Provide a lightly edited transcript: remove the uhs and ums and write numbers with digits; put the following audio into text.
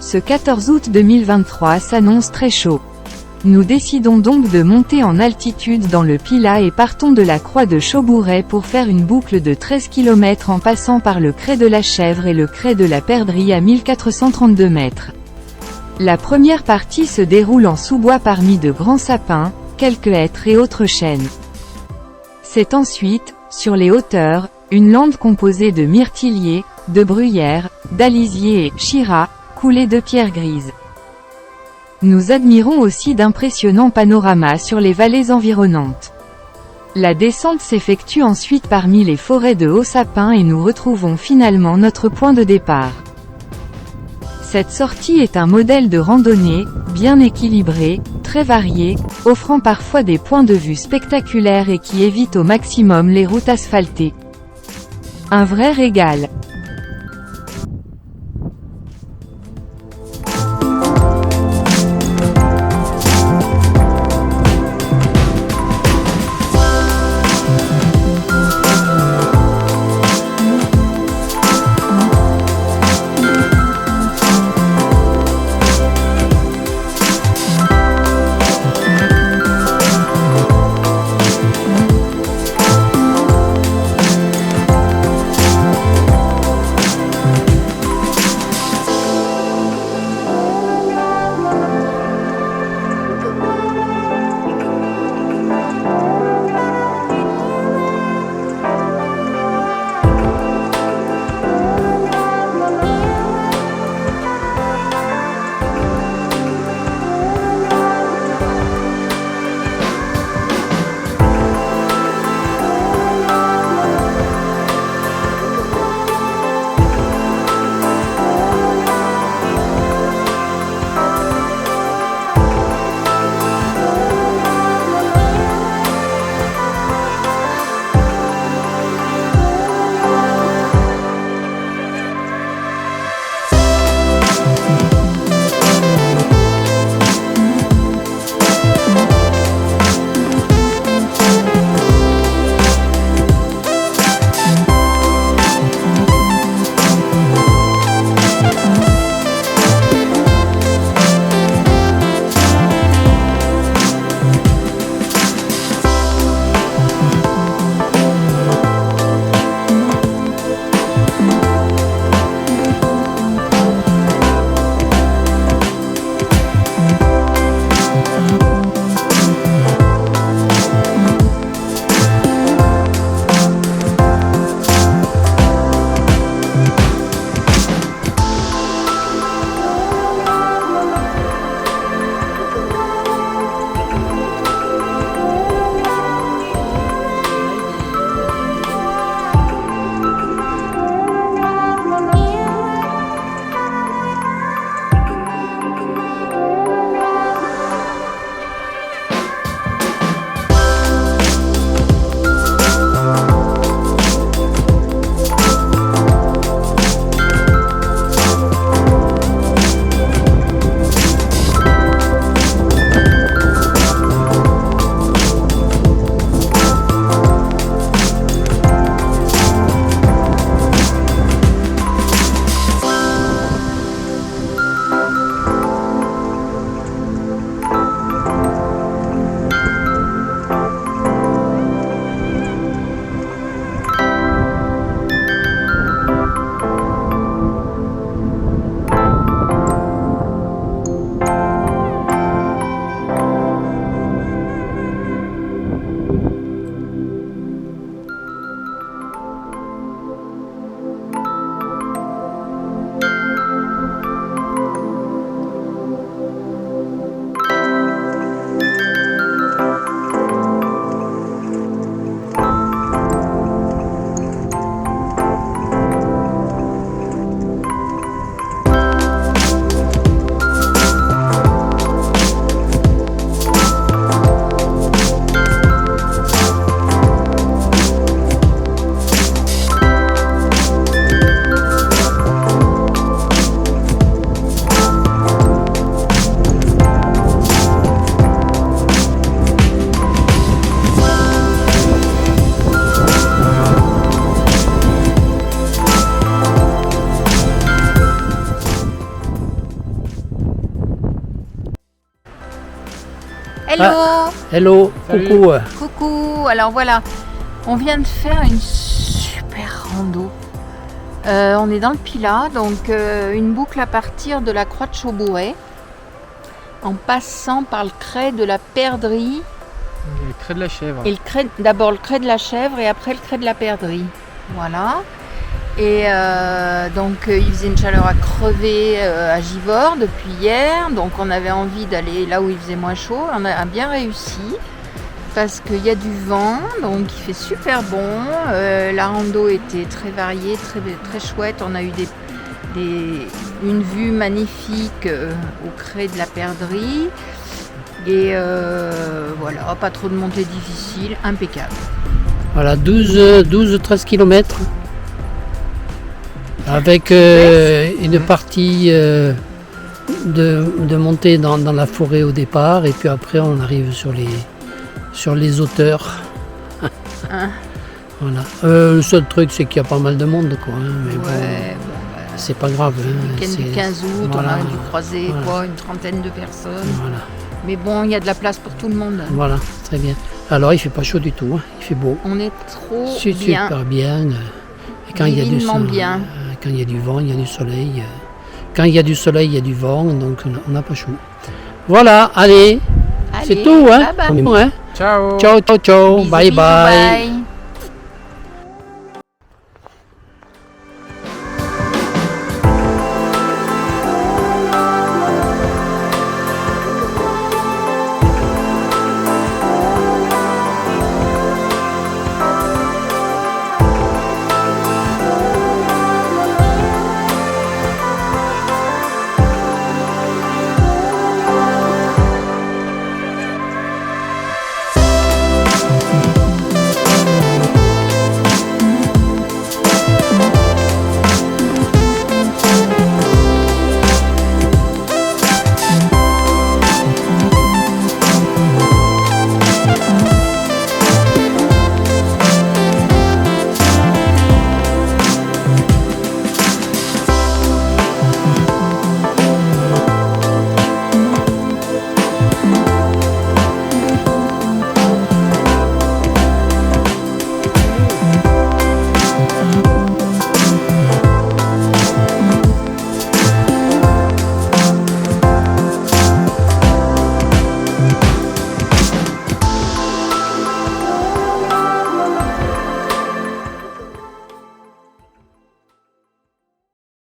Ce 14 août 2023 s'annonce très chaud. Nous décidons donc de monter en altitude dans le Pilat et partons de la croix de Chaubouret pour faire une boucle de 13 km en passant par le crêt de la Chèvre et le crêt de la Perdrix à 1432 mètres. La première partie se déroule en sous-bois parmi de grands sapins, quelques hêtres et autres chênes. C'est ensuite, sur les hauteurs, une lande composée de myrtilliers, de bruyères, d'alisiers et chiras, coulées de pierres grises. Nous admirons aussi d'impressionnants panoramas sur les vallées environnantes. La descente s'effectue ensuite parmi les forêts de hauts sapins et nous retrouvons finalement notre point de départ. Cette sortie est un modèle de randonnée, bien équilibré, très varié, offrant parfois des points de vue spectaculaires et qui évite au maximum les routes asphaltées. Un vrai régal. Hello. Hello, Salut. coucou. Coucou. Alors voilà, on vient de faire une super rando. On est dans le Pilat, donc une boucle à partir de la Croix de Chaubouret, en passant par le crêt de la Perdrix, Le crêt de la chèvre. et d'abord le crêt de la Chèvre et après le crêt de la Perdrix. Voilà. Et donc il faisait une chaleur à crever à Givors depuis hier, donc on avait envie d'aller là où il faisait moins chaud. On a bien réussi parce qu'il y a du vent, donc il fait super bon. La rando était très variée, très, très chouette. On a eu une vue magnifique au crêt de la Perdrix. Et voilà, pas trop de montée difficile, impeccable. Voilà, 12-13 km. Avec une partie de montée dans la forêt au départ, et puis après on arrive sur les hauteurs. Hein. Voilà. Le seul truc, c'est qu'il y a pas mal de monde, quoi. Hein, mais bon, Ouais, c'est pas grave. Hein, week-end du 15 août, voilà, on a dû croiser voilà. une trentaine de personnes. Voilà, Mais bon, il y a de la place pour tout le monde. voilà, très bien. Alors il fait pas chaud du tout, hein, il fait beau. On est trop C'est bien. super bien. Et quand il y a Divinement bien. quand il y a du vent, il y a du soleil. Quand il y a du soleil, il y a du vent, donc on n'a pas chaud. Voilà, allez, c'est Allez, tout, hein. bye bye. Hein. Ciao. Ciao, ciao, ciao, Bisous, bye bisous, bye. bye.